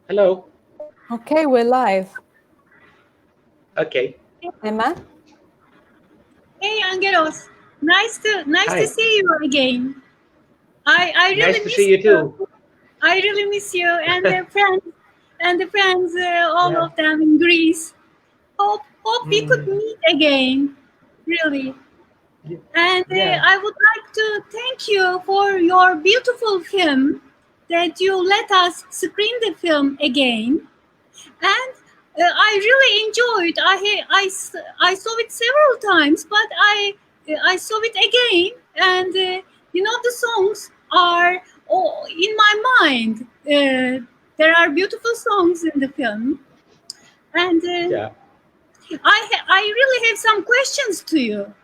Hello. Okay, we're live. Okay. Emel? Hey, Angelos. Nice to see you again. I really Nice to miss see you too. I really miss you and the friends, all Yeah. of them in Greece. Hope we could meet again, really. And Yeah. I would like to thank you for your beautiful film that you let us screen the film again. And I really enjoyed. I saw it several times, but I saw it again, and the songs are in my mind. There are beautiful songs in the film, and Yeah. I really have some questions to you.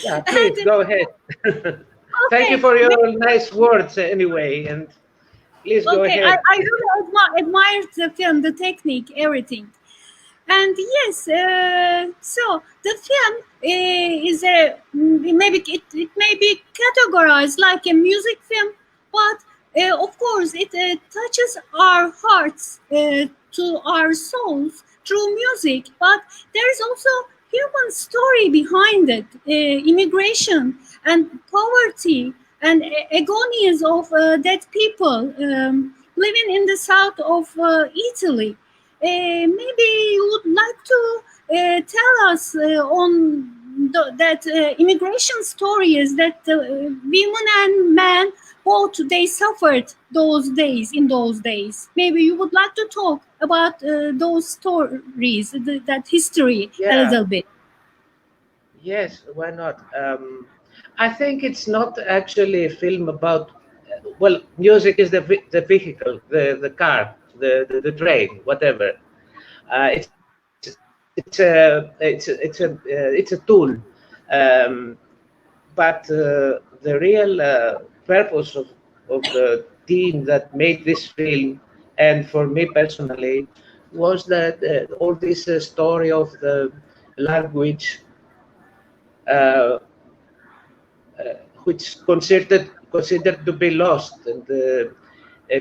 Yeah. Please go ahead. Thank you for your nice words anyway, and please go ahead. I really admired the film, the technique, everything. And yes, so the film is maybe it may be categorized like a music film, but of course it touches our hearts to our souls through music. But there is also human story behind it, immigration and poverty and agonies of dead people living in the south of Italy. Maybe you would like to tell us on that immigration stories that women and men both they suffered in those days. Maybe you would like to talk about those stories, that history a little bit. Yes, why not? I think it's not actually a film about. Well, music is the vehicle, the car, the train, whatever. It's a tool, but the real purpose of the team that made this film, and for me personally, was that all this story of the language, which considered to be lost, and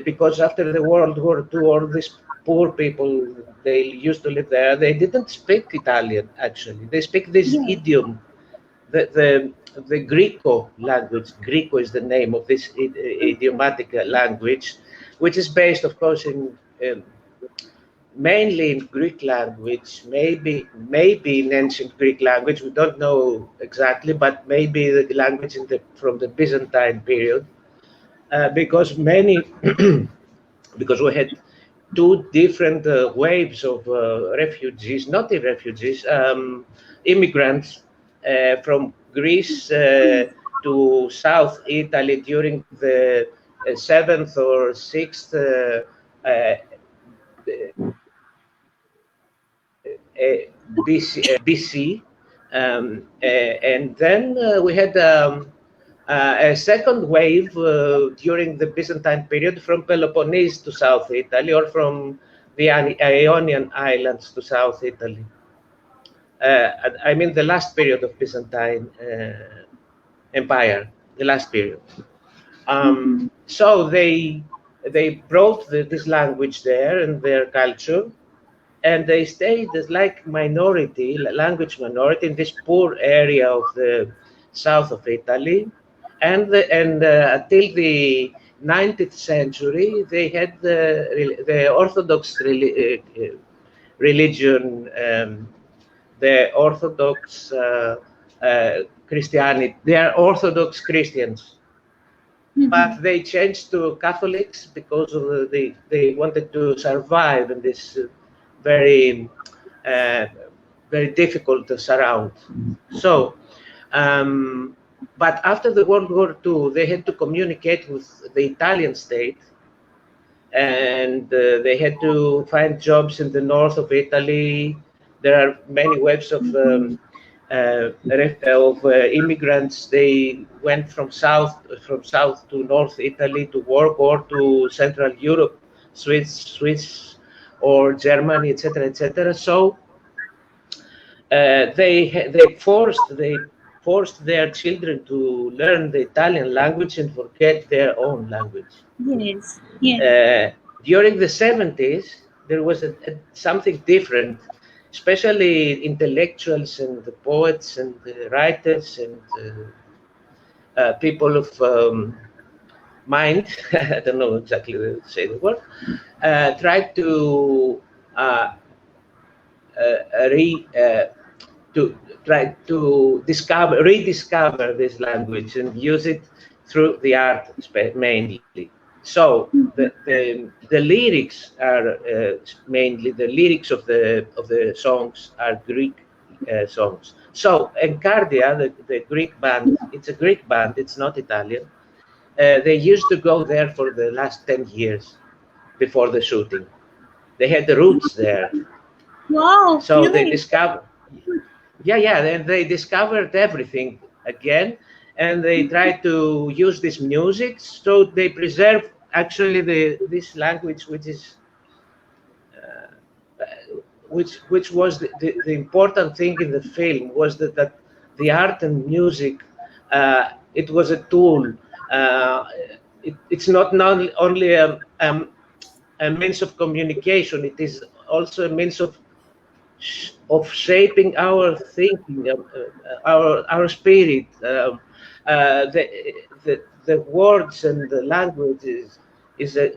because after the World War II, all these poor people, they used to live there, they didn't speak Italian. Actually, they speak this idiom, the Greco language. Greco is the name of this idiomatic language, which is based, of course, in mainly in Greek language, maybe in ancient Greek language. We don't know exactly, but maybe the language from the Byzantine period, because because we had two different waves of refugees, not refugees, immigrants from Greece to South Italy during the 7th or 6th BC, and then we had a second wave during the Byzantine period from Peloponnese to South Italy, or from the Ionian Islands to South Italy. I mean the last period of Byzantine Empire, the last period. So they brought this language there and their culture, and they stayed as like language minority in this poor area of the south of Italy, and until the 19th century, they had the Orthodox religion, the Orthodox Christianity. They are Orthodox Christians. But they changed to Catholics because of they wanted to survive in this very difficult surround. So, but after the World War II, they had to communicate with the Italian state, and they had to find jobs in the north of Italy. There are many waves of immigrants. They went from south to north Italy to work, or to Central Europe, Swiss or Germany, etc., etc. So they forced their children to learn the Italian language and forget their own language. Yes. during the 70s, there was something different, especially intellectuals and the poets and the writers and people of mind, I don't know exactly how to say the word, tried to rediscover this language and use it through the art mainly. So the lyrics are mainly the lyrics of the songs are Greek songs. So Encardia, the Greek band, it's a Greek band, it's not Italian. They used to go there for the last 10 years before the shooting. They had the roots there. Wow! So really? they discovered, and they discovered everything again, and they tried to use this music, so they preserve actually this language, which is which was the important thing in the film, was that the art and music, it was a tool. It's not only a means of communication, it is also a means of shaping our thinking, our spirit. The words and the language is a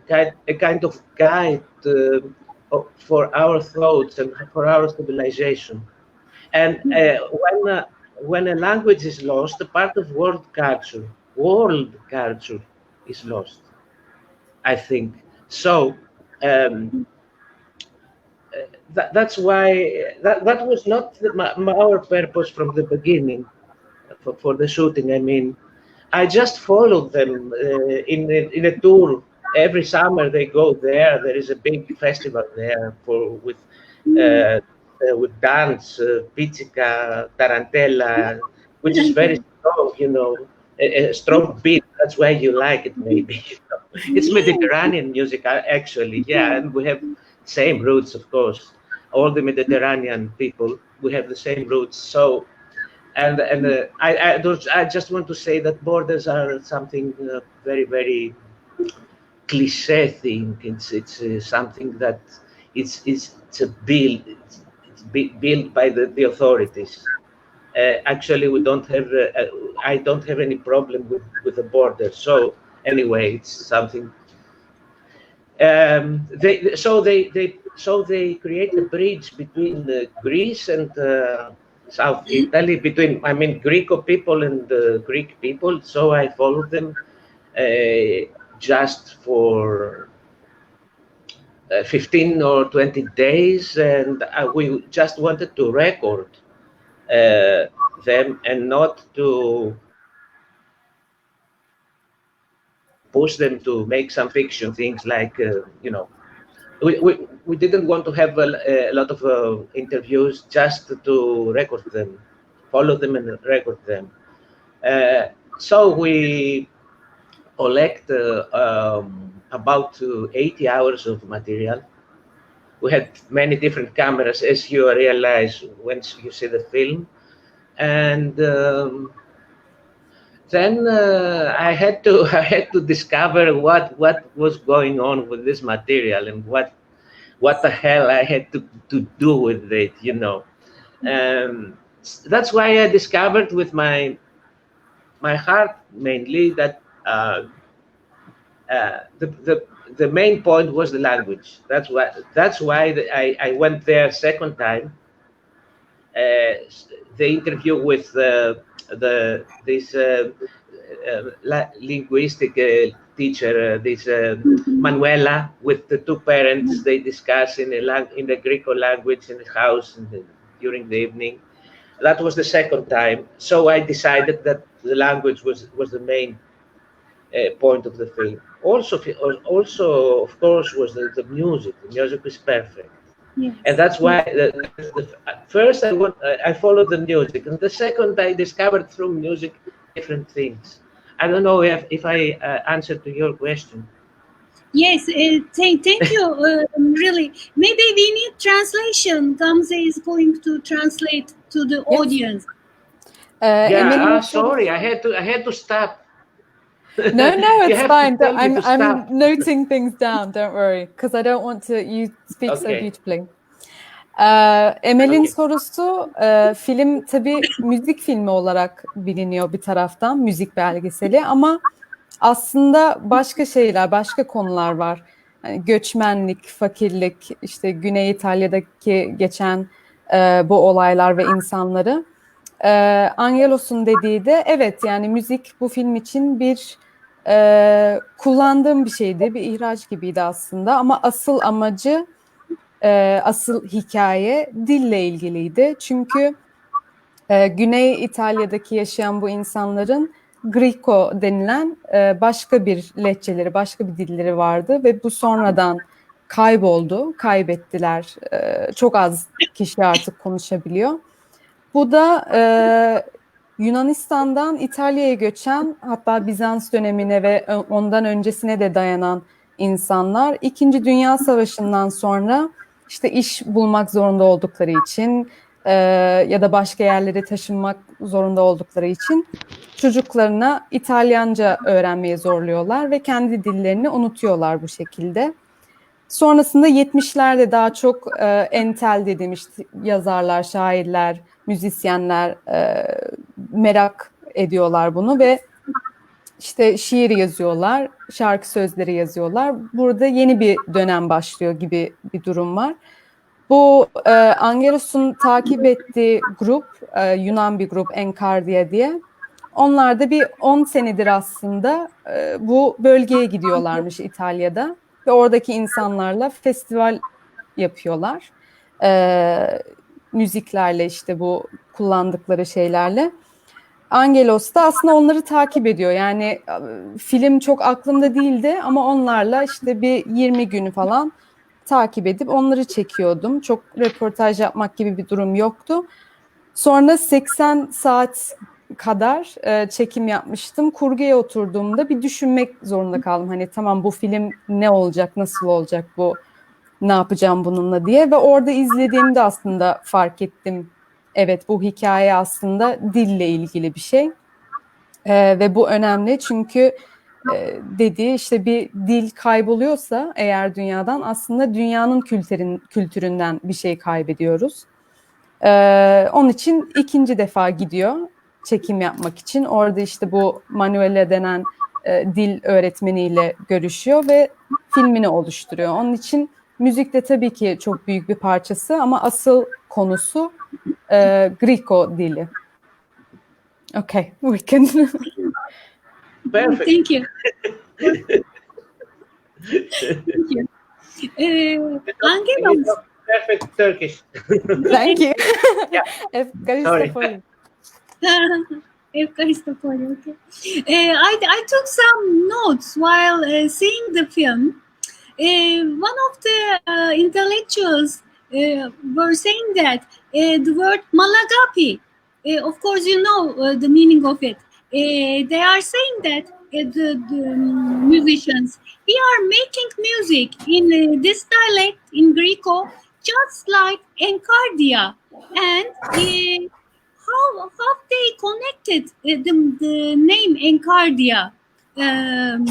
kind of guide for our thoughts and for our stabilization. And when a language is lost, a part of world culture is lost, I think. So that's why that was not our purpose from the beginning for the shooting. I mean, I just followed them in a tour. Every summer they go there. There is a big festival there with dance, pizzica, tarantella, which is very strong, you know, a strong beat. That's why you like it, maybe. You know? It's Mediterranean music, actually, yeah, and we have same roots, of course. All the Mediterranean people, we have the same roots. So, and I just want to say that borders are something very, very cliche thing. It's something that it's built by the authorities. Actually, we don't have. I don't have any problem with the border. So anyway, it's something. They create a bridge between Greece and South Italy, between, I mean, Greco people and Greek people. So I followed them just for 15 or 20 days, and we just wanted to record them and not to push them to make some fiction things like, you know, we didn't want to have a lot of interviews, just to record them, follow them and record them. So we collect about 80 hours of material. We had many different cameras, as you realize once you see the film. And then I had to discover what was going on with this material and what the hell I had to do with it, you know. That's why I discovered with my heart mainly that the main point was the language. That's why I went there second time. The interview with this linguistic teacher, this Manuela, with the two parents, they discuss in the Greek language in the house during the evening. That was the second time. So I decided that the language was the main point of the film. Also, of course, was the music. The music was perfect. Yes. And that's why first I followed the music, and the second I discovered through music different things. I don't know if I answered to your question. Yes, thank you. Really, maybe we need translation. Gamze is going to translate to the audience. Sorry, I had to stop. No, You it's have to fine. tell me to stop. I'm noting things down. Don't worry, because I don't want to. You speak so Okay. beautifully. Emel'in Okay. sorusu, film tabii müzik filmi olarak biliniyor bir taraftan, müzik belgeseli, ama aslında başka şeyler, başka konular var. Yani göçmenlik, fakirlik, işte Güney İtalya'daki geçen bu olaylar ve insanları. Angelos'un dediği de evet, yani müzik bu film için bir kullandığım bir şeydi, bir ihraç gibiydi aslında, ama asıl amacı, asıl hikaye dille ilgiliydi. Çünkü Güney İtalya'daki yaşayan bu insanların Griko denilen başka bir lehçeleri, başka bir dilleri vardı ve bu sonradan kayboldu, kaybettiler. Çok az kişi artık konuşabiliyor. Bu da Yunanistan'dan İtalya'ya göçen, hatta Bizans dönemine ve ondan öncesine de dayanan insanlar İkinci Dünya Savaşı'ndan sonra işte iş bulmak zorunda oldukları için ya da başka yerlere taşınmak zorunda oldukları için çocuklarına İtalyanca öğrenmeye zorluyorlar ve kendi dillerini unutuyorlar bu şekilde. Sonrasında 70'lerde daha çok entel dediğim işte yazarlar, şairler, müzisyenler merak ediyorlar bunu ve işte şiir yazıyorlar, şarkı sözleri yazıyorlar. Burada yeni bir dönem başlıyor gibi bir durum var. Bu Angelos'un takip ettiği grup, Yunan bir grup, Encardia diye. Onlar da bir 10 senedir aslında bu bölgeye gidiyorlarmış İtalya'da. Ve oradaki insanlarla festival yapıyorlar. Müziklerle, işte bu kullandıkları şeylerle. Angelos da aslında onları takip ediyor. Yani film çok aklımda değildi ama onlarla işte bir 20 günü falan takip edip onları çekiyordum. Çok röportaj yapmak gibi bir durum yoktu. Sonra 80 saat kadar çekim yapmıştım. Kurguya oturduğumda bir düşünmek zorunda kaldım. Hani tamam, bu film ne olacak, nasıl olacak bu, ne yapacağım bununla diye. Ve orada izlediğimde aslında fark ettim. Evet, bu hikaye aslında dille ilgili bir şey. Ve bu önemli çünkü dediği işte bir dil kayboluyorsa eğer dünyadan, aslında dünyanın kültüründen bir şey kaybediyoruz. Onun için ikinci defa gidiyor çekim yapmak için. Orada işte bu Manuela denen dil öğretmeniyle görüşüyor ve filmini oluşturuyor. Onun için müzik de tabii ki çok büyük bir parçası ama asıl konusu Griko dili. Okay, we can. Perfect. Thank you. Thank you. Angelos. Perfect Turkish. Thank you. Yeah. Sorry. Okay. I took some notes while seeing the film. One of the intellectuals were saying that the word malagapi, of course you know the meaning of it. They are saying that the musicians, we are making music in this dialect in Greco, just like Encardia, and how they connected the name Encardia, an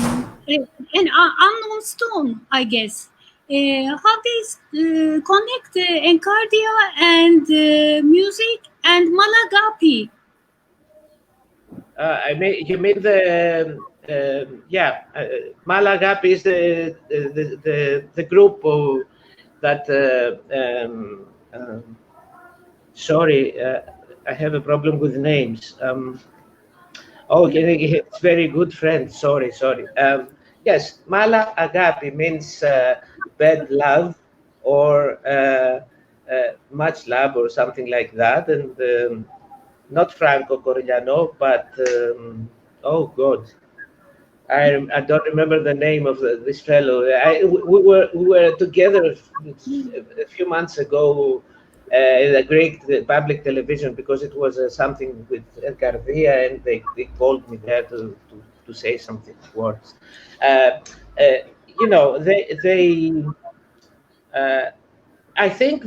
unknown stone, I guess. How they connect Encardia and music and Malagapi. You mean the Malagapi is the group of that. Sorry, I have a problem with names. It's very good friend. Sorry. Yes, Mala Agapi means bad love or much love or something like that, and not Franco Corigliano, but oh God, I don't remember the name of this fellow. We were together a few months ago in a great public television because it was something with Encardia, and they called me there to say something words. You know, they I think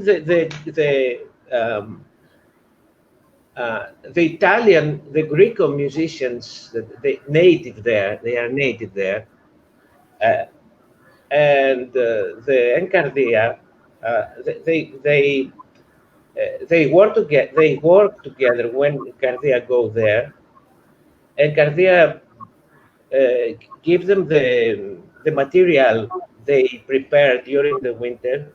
the Greco musicians, they are native there, and the Encardia, they work together when Encardia go there. Encardia give them the material they prepare during the winter,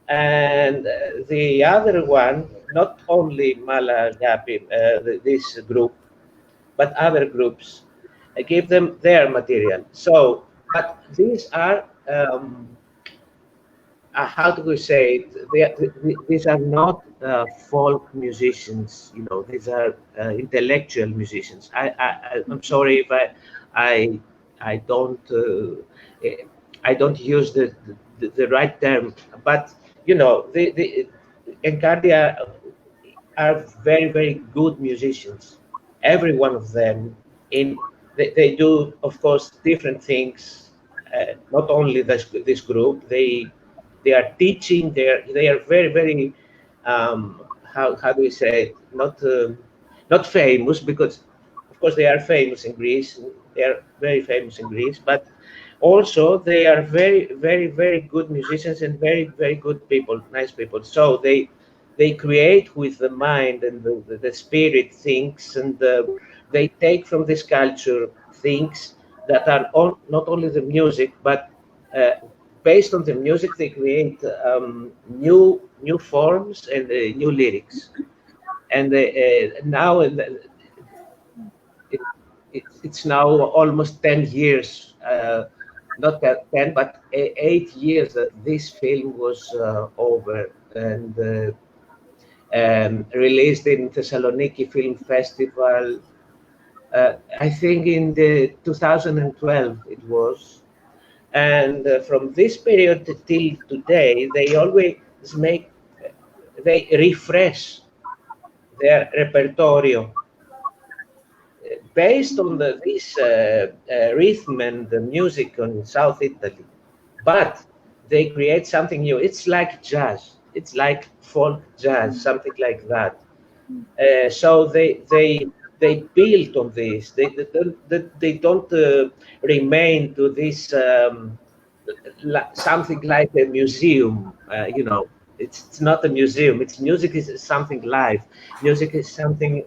and the other one, not only Malagapi, this group, but other groups, give them their material. So, but these are, how do we say it? These are not folk musicians, you know, these are intellectual musicians. I'm sorry if I don't use the right term, but you know, the Encardia are very, very good musicians. Every one of them. They do, of course, different things. Not only this group, they are teaching. They are very, very how do we say it? Not famous, because of course they are famous in Greece. They are very famous in Greece, but also they are very, very, very good musicians and very, very good people, nice people. So they create with the mind and the spirit things, and they take from this culture things that are not only the music, but based on the music they create new forms and new lyrics. And now it's now almost 10 years, not 10, but 8 years that this film was over and released in Thessaloniki Film Festival. I think in the 2012 it was. And from this period till today, they always they refresh their repertoire based on this rhythm and the music on South Italy, but they create something new. It's like jazz. It's like folk jazz, something like that. So they build on this. They don't remain to this something like a museum. You know, it's not a museum. It's music is something live. Music is something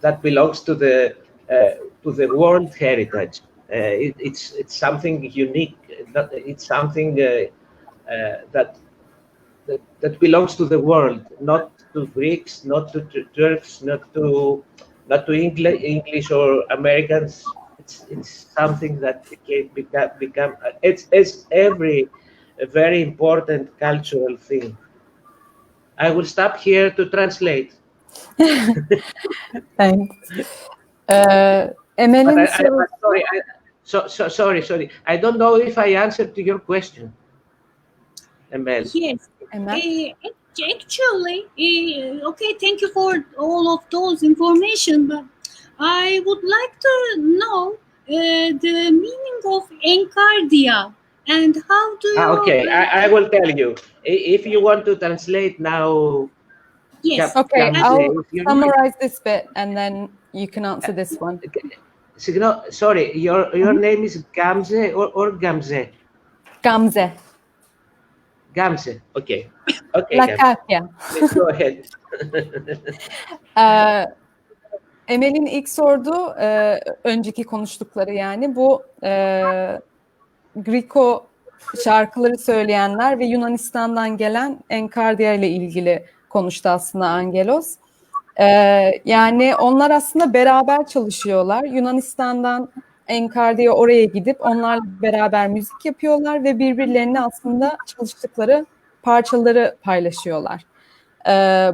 that belongs to the world heritage. It's something unique. It's something that belongs to the world, not to Greeks, not to Turks, not to English or Americans. It's something that become. It's every very important cultural thing. I will stop here to translate. Thanks. Emel'in sorry. I don't know if I answered to your question, Emel. Yes. Emel? Actually, okay, thank you for all of those information, but I would like to know the meaning of Encardia and how do you... Okay, I will tell you. If you want to translate now... Yes. Okay, I'll summarize this bit and then you can answer this one. Sorry, your name is Gamze or Gamze? Gamze. Gamze, okay. Lakatya. Let's go ahead. Emel'in ilk sorduğu önceki konuştukları, yani bu Griko şarkıları söyleyenler ve Yunanistan'dan gelen Encardia ile ilgili konuştu aslında Angelos. Yani onlar aslında beraber çalışıyorlar. Yunanistan'dan Encardia oraya gidip onlarla beraber müzik yapıyorlar ve birbirlerine aslında çalıştıkları parçaları paylaşıyorlar.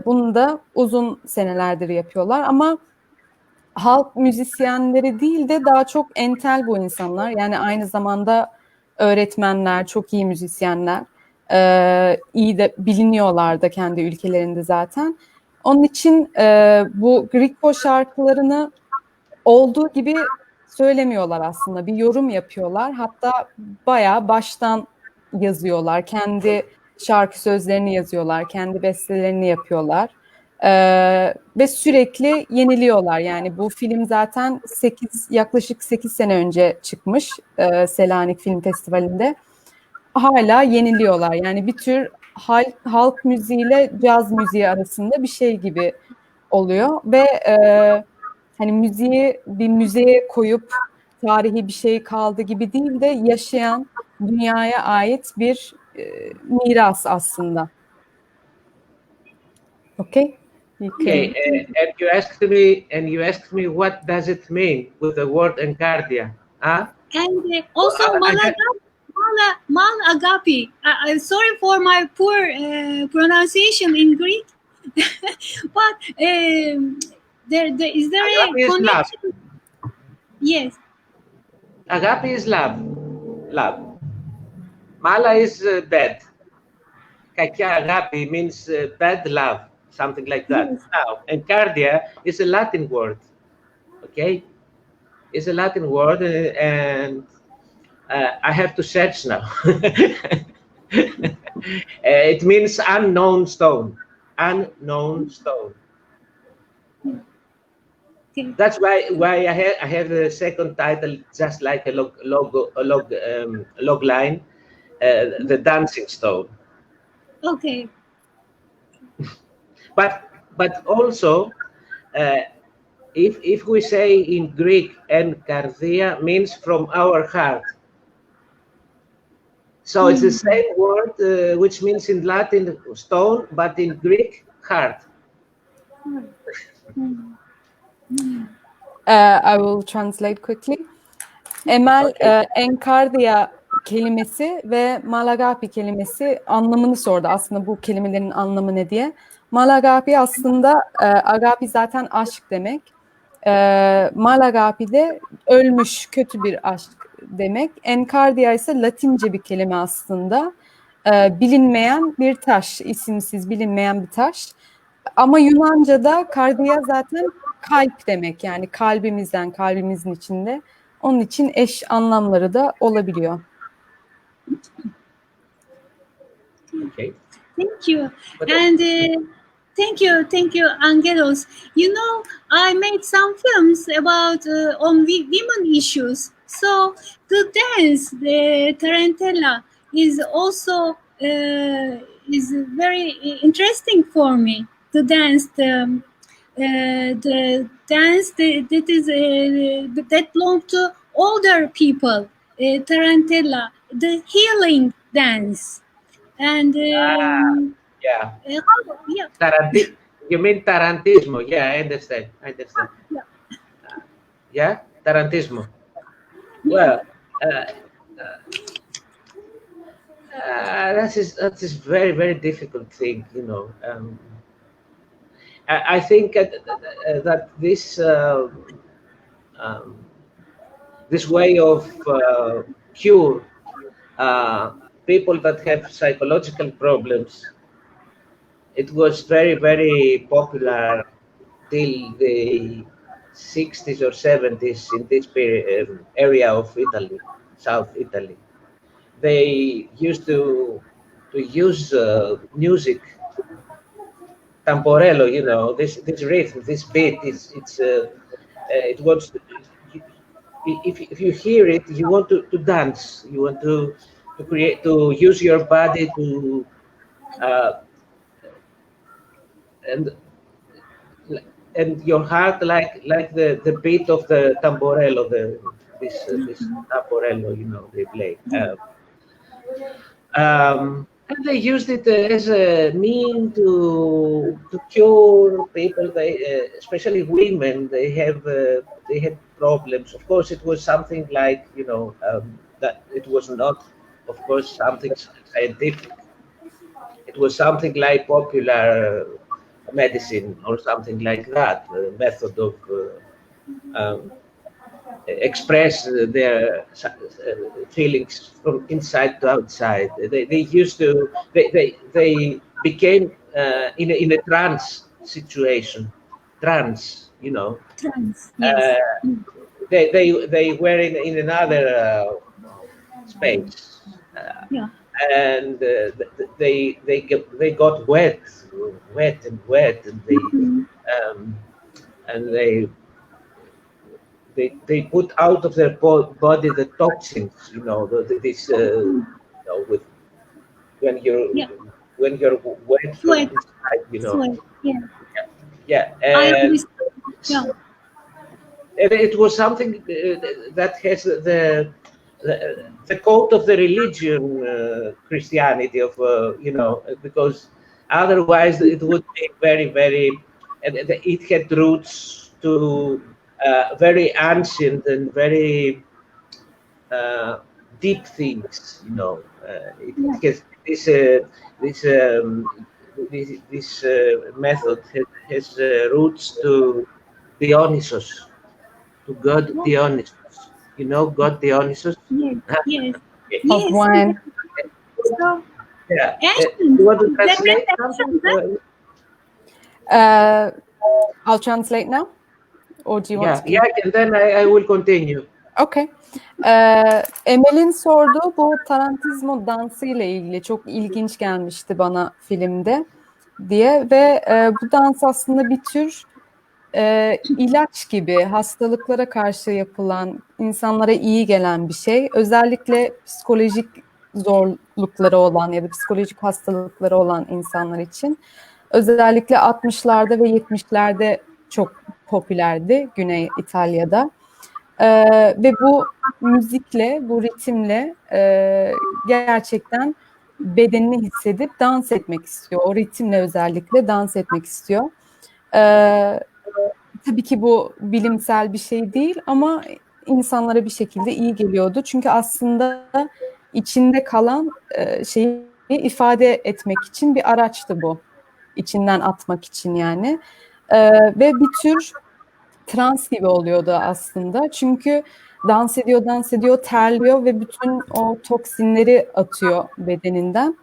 Bunu da uzun senelerdir yapıyorlar ama halk müzisyenleri değil de daha çok entel bu insanlar. Yani aynı zamanda öğretmenler, çok iyi müzisyenler, iyi de biliniyorlar da kendi ülkelerinde zaten. Onun için bu Griko şarkılarını olduğu gibi söylemiyorlar aslında. Bir yorum yapıyorlar. Hatta bayağı baştan yazıyorlar. Kendi şarkı sözlerini yazıyorlar, kendi bestelerini yapıyorlar. Ve sürekli yeniliyorlar. Yani bu film zaten yaklaşık 8 sene önce çıkmış Selanik Film Festivali'nde. Hala yeniliyorlar. Yani bir tür halk müziğiyle caz müziği arasında bir şey gibi oluyor ve hani müziği bir müzeye koyup tarihi bir şey kaldı gibi değil de yaşayan, dünyaya ait bir miras aslında. Okay? Okay, and you asked me what does it mean with the word Encardia? Huh? And also Malagapi. Sorry for my poor pronunciation in Greek, but is there Agape a is love. connection? Yes. Agape is love. Love. Mala is bad. Kakia agape means bad love, something like that. Yes. Now, Encardia is a Latin word. Okay? It's a Latin word, and I have to search now. It means unknown stone. Unknown stone. Okay. That's why I have the second title, just like a log line, the dancing stone. Okay. But also, if we say in Greek, Encardia means from our heart. So it's the same word which means in Latin stone, but in Greek heart. I will translate quickly. Emel, Okay. Encardia kelimesi ve Malagapi kelimesi anlamını sordu. Aslında bu kelimelerin anlamı ne diye. Malagapi aslında, agapi zaten aşk demek. Malagapi de ölmüş, kötü bir aşk demek. Encardia ise Latince bir kelime aslında. Bilinmeyen bir taş, isimsiz bilinmeyen bir taş. Ama Yunanca'da kardia zaten kalp demek, yani kalbimizden, kalbimizin içinde. Onun için eş anlamları da olabiliyor. Okay. Thank you. And thank you, Angelos. You know, I made some films about on women issues. So the dance, the tarantella, is also is very interesting for me. The dance, the dance that belong to older people. Tarantella, the healing dance. And Yeah. yeah. You mean tarantismo? Yeah, I understand. Yeah, tarantismo. Well, that is very, very difficult thing, you know. I think that this way of cure people that have psychological problems, it was very, very popular till the 60s or 70s in this area of Italy, South Italy. They used to use music, tamborello, you know, this rhythm, this beat. It was. If you hear it, you want to dance. You want to create, to use your body to and your heart like the beat of the tamborello, this tamborello, you know, they play. And they used it as a mean to cure people. They, especially women, they had problems. Of course, it was something like, you know, that it was not, of course, something scientific. It was something like popular medicine or something like that, method of express their feelings from inside to outside. They used to, they became in a trance situation, you know. Trance, yes. They were in another space. Yeah. and they got wet, and they put out of their body the toxins, this with when you're wet from inside, and it was something that has the code of the religion, Christianity, of because otherwise it would be very, very, and it had roots to very ancient and very deep things. It has this method has roots to Dionysus, to God Dionysus. God Dionysus? Yes. Of wine. So, yeah. You want to translate something? I'll translate now. Or do you want to? Yeah, and then I will continue. Okay. Emel'in sorduğu bu tarantizmo dansı ile ilgili çok ilginç gelmişti bana filmde diye ve bu dans aslında bir tür ilaç gibi hastalıklara karşı yapılan, insanlara iyi gelen bir şey. Özellikle psikolojik zorlukları olan ya da psikolojik hastalıkları olan insanlar için. Özellikle 60'larda ve 70'lerde çok popülerdi Güney İtalya'da. Ve bu müzikle, bu ritimle gerçekten bedenini hissedip dans etmek istiyor. O ritimle özellikle dans etmek istiyor. Tabii ki bu bilimsel bir şey değil ama insanlara bir şekilde iyi geliyordu. Çünkü aslında içinde kalan şeyi ifade etmek için bir araçtı bu. İçinden atmak için yani. Ve bir tür trans gibi oluyordu aslında. Çünkü dans ediyor, terliyor ve bütün o toksinleri atıyor bedeninden.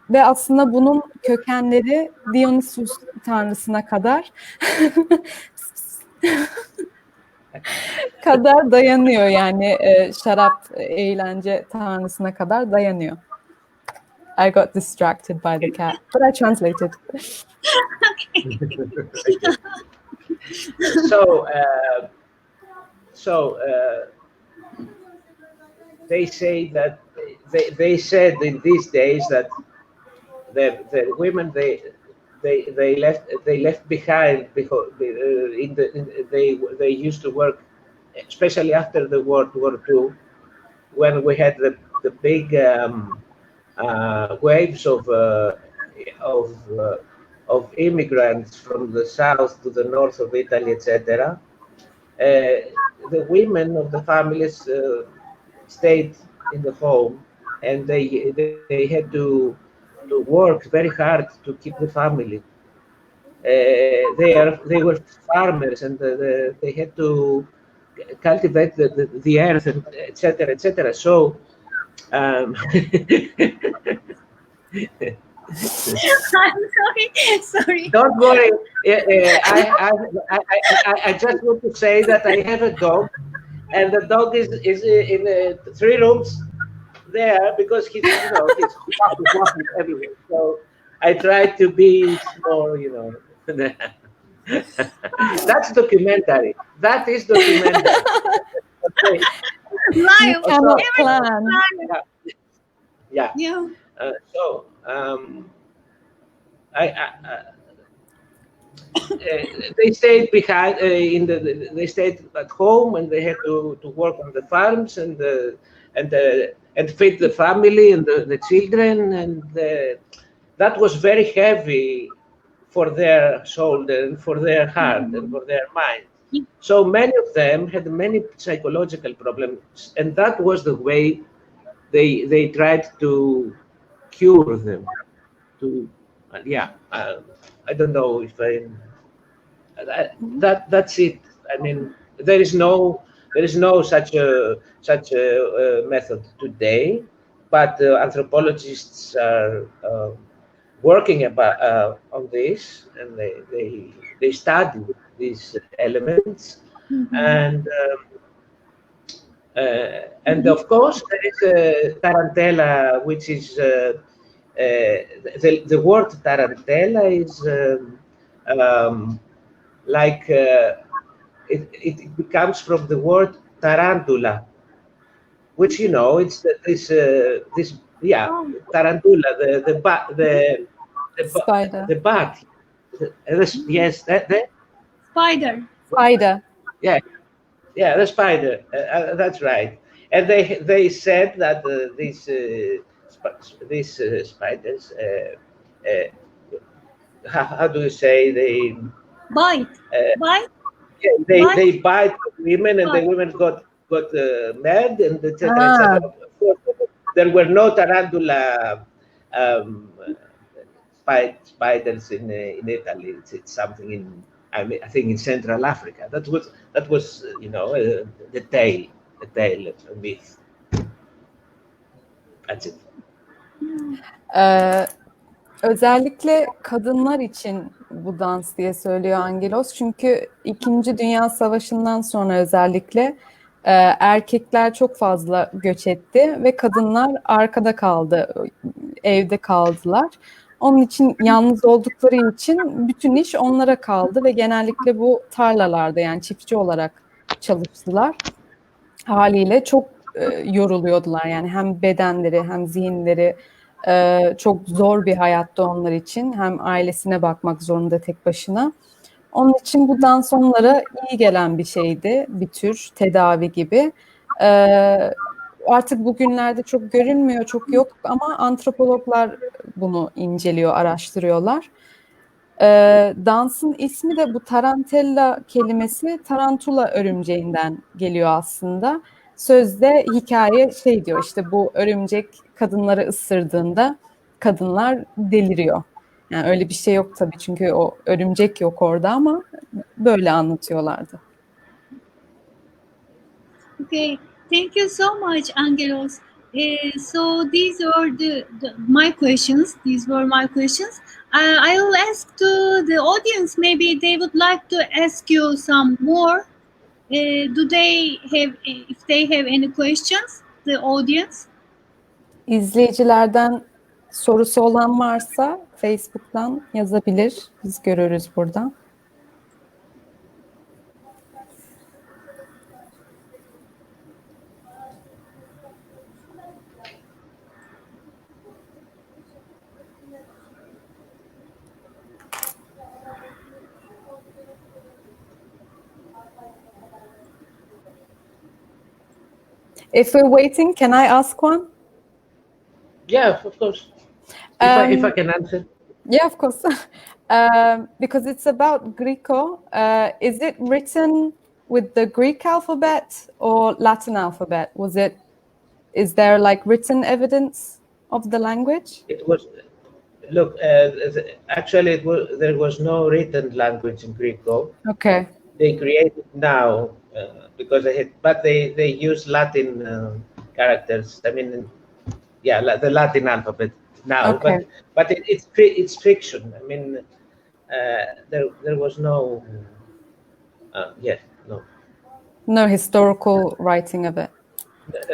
Ve aslında bunun kökenleri Dionysus tanrısına kadar dayanıyor yani şarap eğlence tanrısına kadar dayanıyor. I got distracted by the cat, but I translated. So they say that they said in these days that the women they left behind because they used to work, especially after the World War II, when we had the big waves of immigrants from the south to the north of Italy, etc. The women of the families stayed in the home, and they had to work very hard to keep the family. They were farmers, and they had to cultivate the earth, and etc. etc. So. I'm sorry. Don't worry. I just want to say that I have a dog, and the dog is in 3 rooms there because he's walking everywhere. So I try to be more, That's documentary. That is documentary. Okay. Live. Plan. Yeah. So they stayed behind they stayed at home, and they had to work on the farms and feed the family and the children, and that was very heavy for their shoulder and for their heart and for their mind. So many of them had many psychological problems, and that was the way they tried to cure them. I don't know if that's it. I mean, there is no such a method today, but anthropologists are working on this, and they study these elements, and And of course, there is tarantella, which is the word tarantella is like it comes from the word tarantula, which it's this tarantula, the Spider. the bat. Yes, the Spider. Spider. Yeah, the spider. That's right. And they said that these spiders, how do you say, they Bite. Bite. Yeah, they bite women, and the women got mad, and etc. There were no tarantula spiders in Italy. It's something in I think in Central Africa. That was the tale, a myth. That's it. Özellikle kadınlar için bu dans diye söylüyor Angelos. Çünkü İkinci Dünya Savaşı'ndan sonra özellikle erkekler çok fazla göç etti ve kadınlar arkada kaldı, evde kaldılar. Onun için yalnız oldukları için bütün iş onlara kaldı ve genellikle bu tarlalarda, yani çiftçi olarak çalıştılar. Haliyle çok yoruluyordular, yani hem bedenleri hem zihinleri çok zor bir hayattı onlar için. Hem ailesine bakmak zorunda tek başına. Onun için bu dans onlara iyi gelen bir şeydi, bir tür tedavi gibi. Artık bugünlerde çok görünmüyor, çok yok ama antropologlar bunu inceliyor, araştırıyorlar. Dansın ismi de, bu tarantella kelimesi tarantula örümceğinden geliyor aslında. Sözde hikaye diyor, işte bu örümcek kadınları ısırdığında kadınlar deliriyor. Yani öyle bir şey yok tabii, çünkü o örümcek yok orada, ama böyle anlatıyorlardı. Okay, thank you so much, Angelos. So these are my questions. These were my questions. I will ask to the audience. Maybe they would like to ask you some more. Do they have, if they have any questions, the audience? İzleyicilerden sorusu olan varsa Facebook'tan yazabilir. Biz görürüz buradan. If we're waiting, can I ask one? Yeah, of course. If I can answer. Yeah, of course. Because it's about Greco. Is it written with the Greek alphabet or Latin alphabet? Is there like written evidence of the language? It was, look, actually there was no written language in Greco. Okay. They created now because they use Latin characters. I mean, yeah, the Latin alphabet now. Okay. But it's fiction. I mean, there was no. No historical writing of it.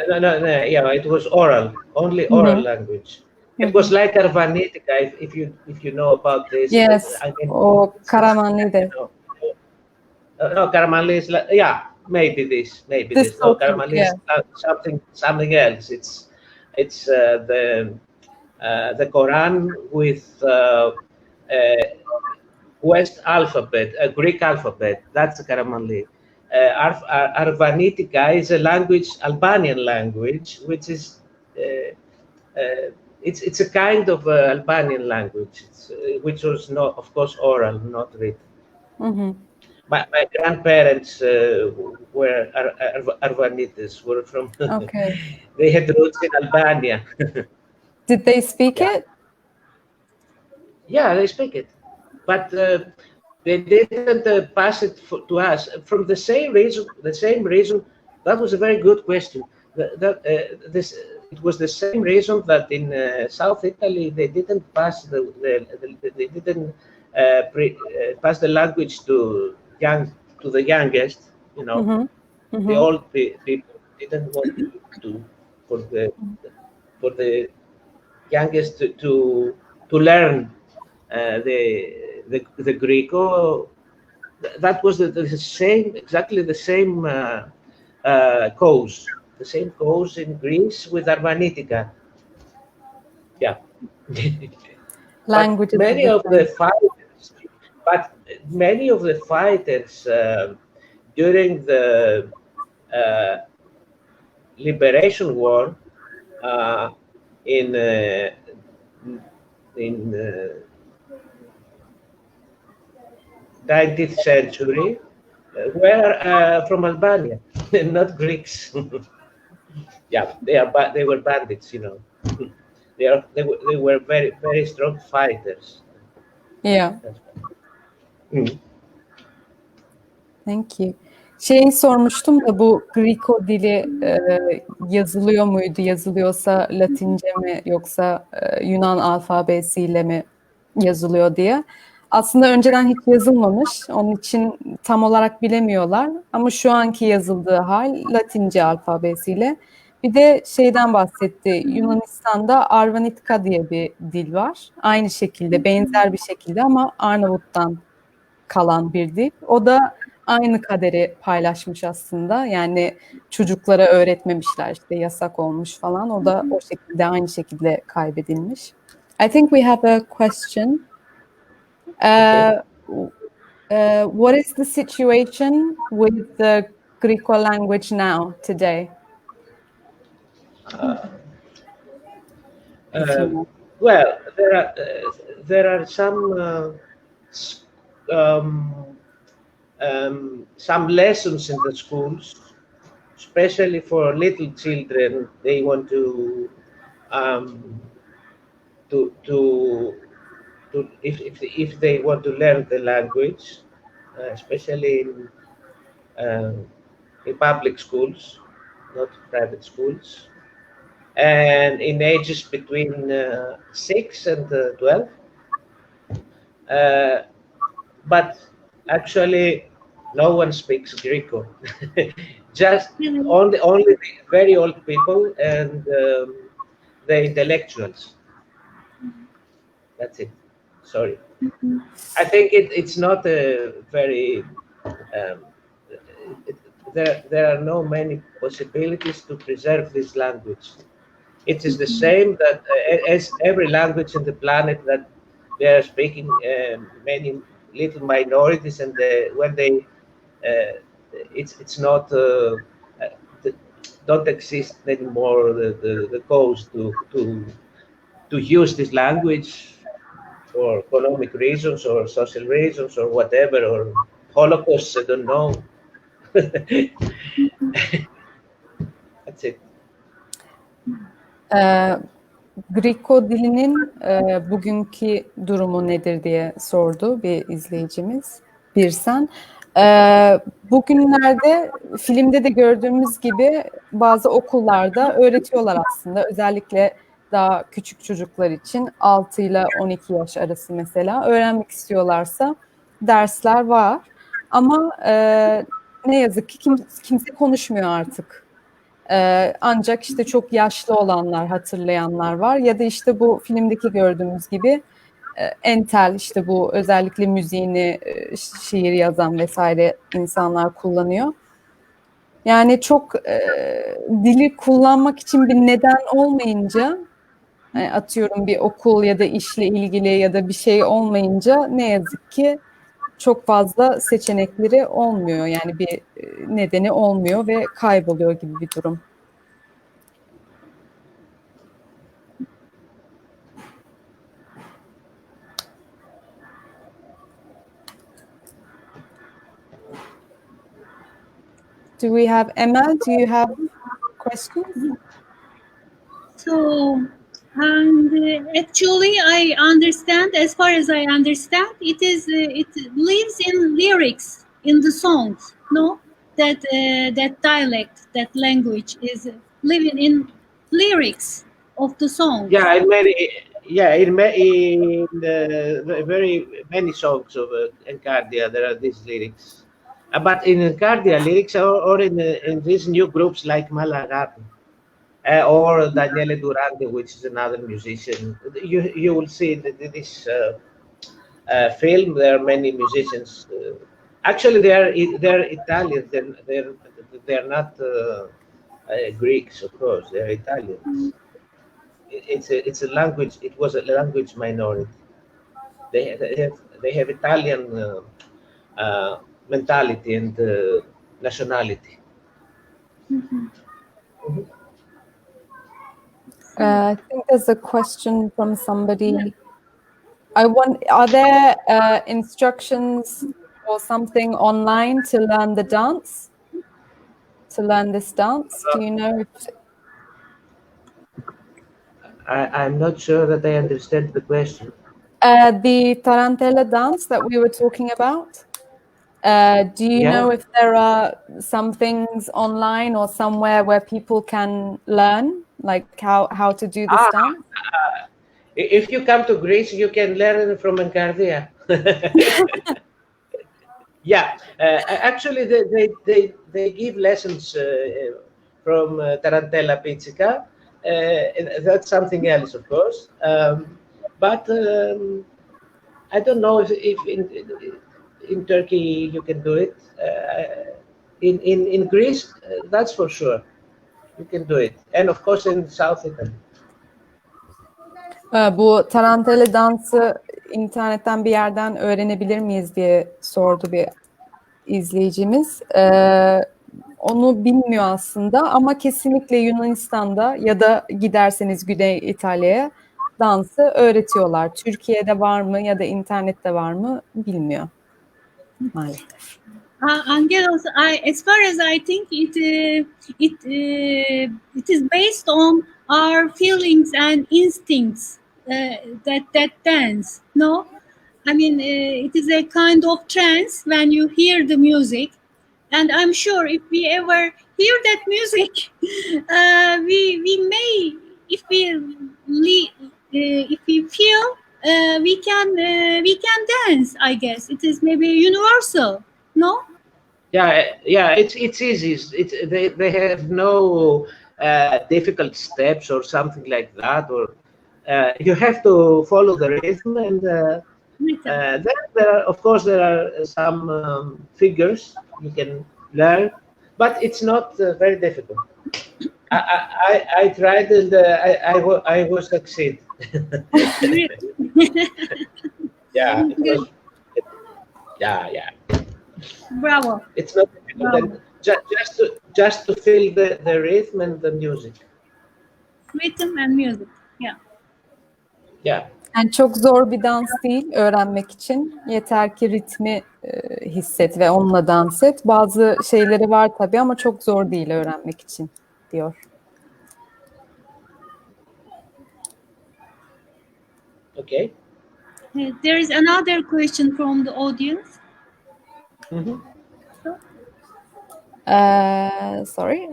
No. Yeah, it was oral, only oral language. It was like Arvanitica, if you know about this. Yes. I mean, or Karamanlide. No, Karamanli is like, maybe this. No, Karamanli is something else. It's the Quran with West alphabet, Greek alphabet. That's the Karamanli. Arvanitica is a language, Albanian language, which is it's a kind of Albanian language, which was not, of course, oral, not written. Mm-hmm. My grandparents were Arvanites, were from. Okay. They had roots in Albania. Did they speak it? Yeah, they speak it, but they didn't pass it to us from the same reason. That was a very good question. It was the same reason that in South Italy they didn't pass pass the language to the youngest, Mm-hmm. Mm-hmm. the old people. didn't want to for the youngest to learn the Greco. That was the same, exactly the same cause. The same cause in Greece with Arvanitika. Yeah. Language. Many of the fighters during the Liberation War in 19th century were from Albania, not Greeks. Yeah, they were bandits, you know. They were very, very strong fighters. Yeah. Thank you. Şeyi sormuştum da bu Greco dili yazılıyor muydu? Yazılıyorsa Latince mi yoksa Yunan alfabesiyle mi yazılıyor diye. Aslında önceden hiç yazılmamış. Onun için tam olarak bilemiyorlar. Ama şu anki yazıldığı hal Latince alfabesiyle. Bir de şeyden bahsetti. Yunanistan'da Arvanitika diye bir dil var. Aynı şekilde, benzer bir şekilde ama Arnavut'tan kalan bir dil. O da aynı kaderi paylaşmış aslında. Yani çocuklara öğretmemişler, işte yasak olmuş falan. O da o şekilde, aynı şekilde kaybedilmiş. I think we have a question. What is the situation with the Greco language now, today? Well, there are some lessons in the schools, especially for little children. They want to if they want to learn the language, especially in public schools, not private schools, and in ages between 6 and 12. But actually, no one speaks Greco. Just only the very old people and the intellectuals. That's it. Sorry. I think it's not a very. There are no many possibilities to preserve this language. It is the same that as every language on the planet, that they are speaking many little minorities, and when they it's not don't exist anymore the cause to use this language for economic reasons or social reasons or whatever, or Holocaust, I don't know. That's it. Greco dilinin bugünkü durumu nedir diye sordu bir izleyicimiz. Birsen. Bugünlerde filmde de gördüğümüz gibi bazı okullarda öğretiyorlar aslında. Özellikle daha küçük çocuklar için 6 ile 12 yaş arası mesela öğrenmek istiyorlarsa dersler var. Ama ne yazık ki kimse konuşmuyor artık. Ancak işte çok yaşlı olanlar, hatırlayanlar var ya da işte bu filmdeki gördüğümüz gibi entel, işte bu özellikle müziğini, şiir yazan vesaire insanlar kullanıyor. Yani çok dili kullanmak için bir neden olmayınca, atıyorum bir okul ya da işle ilgili ya da bir şey olmayınca ne yazık ki çok fazla seçenekleri olmuyor. Yani bir nedeni olmuyor ve kayboluyor gibi bir durum. Do we have Emel? Do you have questions? So, and actually, I understand. As far as I understand, it lives in lyrics in the songs. No, that dialect, that language is living in lyrics of the songs. Yeah, in very many songs of Encardia, there are these lyrics. But in Encardia lyrics, or in these new groups like Malagat, or Daniele Durante, which is another musician, you will see that this film. There are many musicians. Actually, they're Italians. They're not Greeks, of course. They're Italians. It's a language. It was a language minority. They have Italian mentality and nationality. Mhm. I think there's a question from somebody. Are there instructions or something online to learn the dance? To learn this dance? Do you know if I'm not sure that I understand the question. the tarantella dance that we were talking about? Do you know if there are some things online or somewhere where people can learn, like how to do this dance? If you come to Greece, you can learn from Encardia. Yeah, actually, they give lessons from Tarantella Pizzica. That's something else, of course. But I don't know if in Turkey you can do it. In Greece, that's for sure. You can do it, and of course in South Italy. Bu tarantella dansı internetten bir yerden öğrenebilir miyiz diye sordu bir izleyicimiz. Onu bilmiyor aslında ama kesinlikle Yunanistan'da ya da giderseniz Güney İtalya'ya dansı öğretiyorlar. Türkiye'de var mı ya da internette var mı bilmiyor maalesef. Angelos, as far as I think, it is based on our feelings and instincts that dance. No, I mean it is a kind of trance when you hear the music, and I'm sure if we ever hear that music, we may, if we feel, we can dance. I guess it is maybe universal. No. Yeah, it's easy. They have no difficult steps or something like that, or you have to follow the rhythm, and then of course there are some figures you can learn, but it's not very difficult. I tried, and I was succeed. Yeah. Yeah. Bravo. It's not difficult. Just to feel the rhythm and the music. Rhythm and music. Yeah. Yani çok zor bir dans değil öğrenmek için. Yeter ki ritmi hisset ve onunla dans et. Bazı şeyleri var tabii ama çok zor değil öğrenmek için diyor. Okay. There is another question from the audience. Mm-hmm. Sorry.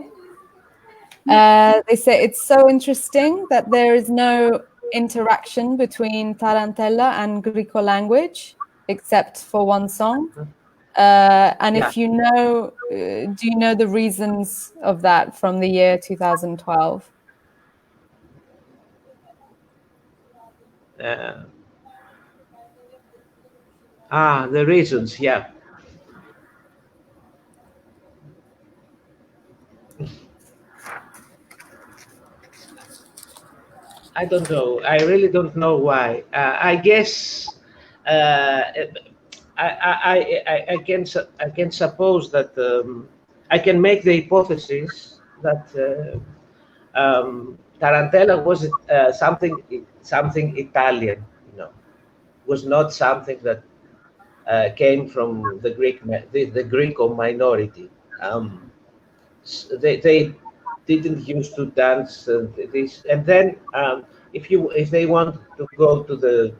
They say it's so interesting that there is no interaction between Tarantella and Greco language except for one song. And if you know, do you know the reasons of that from the year 2012? The reasons, yeah. I don't know. I really don't know why. I guess I can suppose that I can make the hypothesis that Tarantella was something Italian. Was not something that came from the Greco minority. They didn't used to dance this, and then if they want to go to the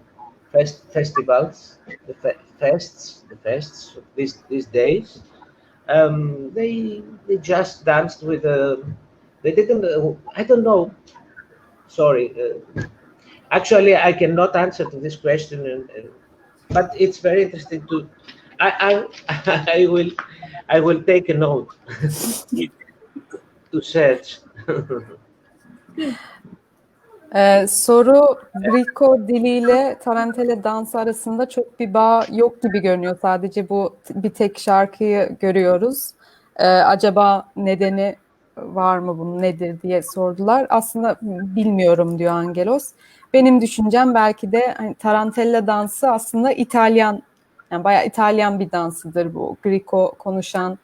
festivals, the fests of these days, they just danced with they didn't. I don't know. Sorry. Actually, I cannot answer to this question, but it's very interesting to. I I will take a note to search. Soru, Greco diliyle tarantella dansı arasında çok bir bağ yok gibi görünüyor. Sadece bu bir tek şarkıyı görüyoruz. Acaba nedeni var mı, bunun nedir diye sordular. Aslında bilmiyorum diyor Angelos. Benim düşüncem belki de hani, tarantella dansı aslında İtalyan, yani bayağı İtalyan bir dansıdır bu. Greco konuşan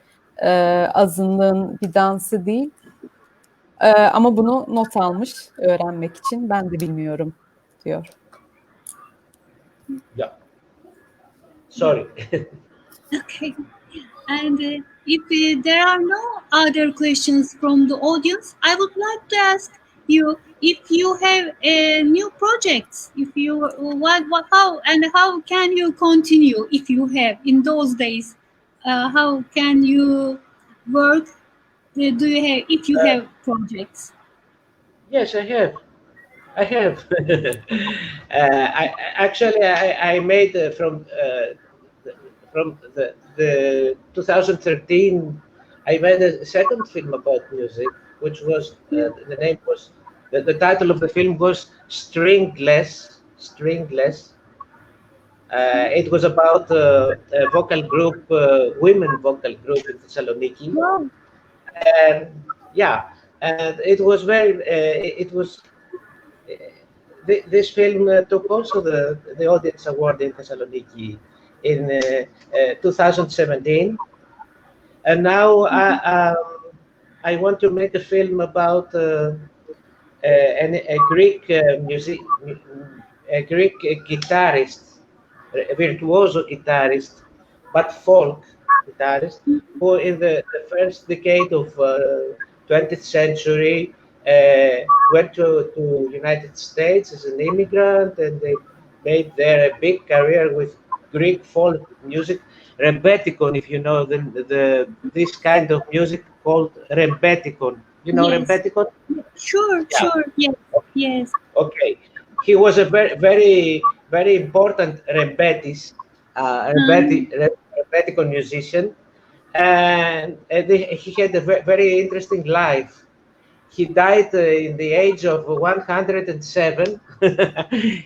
azınlığın bir dansı değil. Ama bunu not almış öğrenmek için. Ben de bilmiyorum diyor. Yeah. Sorry. Okay. And if there are no other questions from the audience, I would like to ask you if you have new projects. If you how can you continue if you have in those days? How can you work? Do you have if you have projects? Yes, I have. I made from the 2013. I made a second film about music, which was the name was the title of the film was Stringless. It was about a vocal group, women vocal group in Thessaloniki. Wow. And yeah, and it was very. It was. This film took also the Audience Award in Thessaloniki in 2017, and now I want to make a film about a Greek a Greek guitarist, a virtuoso guitarist, but folk guitarist, who in the first decade of 20th century went to United States as an immigrant, and they made there a big career with Greek folk music, rembetikon, if you know this kind of music called rembetikon. You know Yes. rembetikon? Sure, Yeah. sure, yes, yes. Okay, he was a very important rembetikon musician, and he had a very interesting life. He died in the age of 107.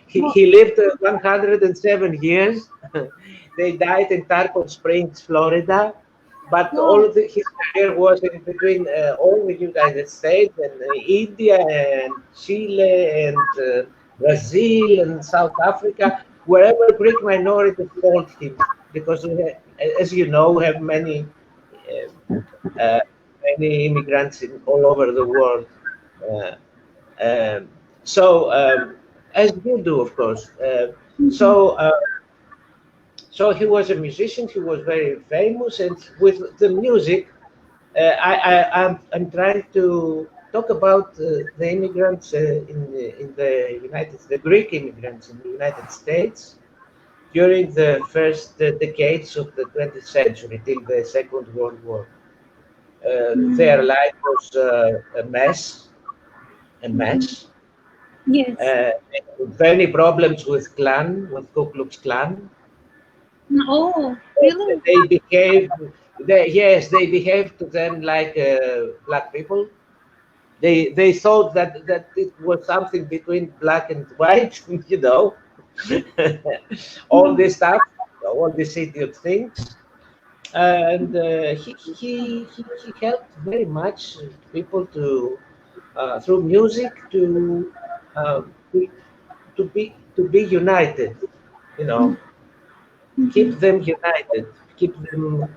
he lived 107 years. They died in Tarpon Springs, Florida. But all of his career was in between all the United States and India and Chile and Brazil and South Africa, wherever Greek minorities called him, because we have, as you know, we have many immigrants all over the world. As you do, of course. So he was a musician. He was very famous, and with the music, I'm trying to talk about the immigrants in the Greek immigrants in the United States during the first decades of the 20th century till the Second World War. Their life was a mess. Yes. Many problems with Ku Klux Klan. Oh, really? They behaved to them like black people. They thought that it was something between black and white, you know, all this stuff, all these idiot things. And he helped very much people to through music to be united, you know, keep them united, keep them.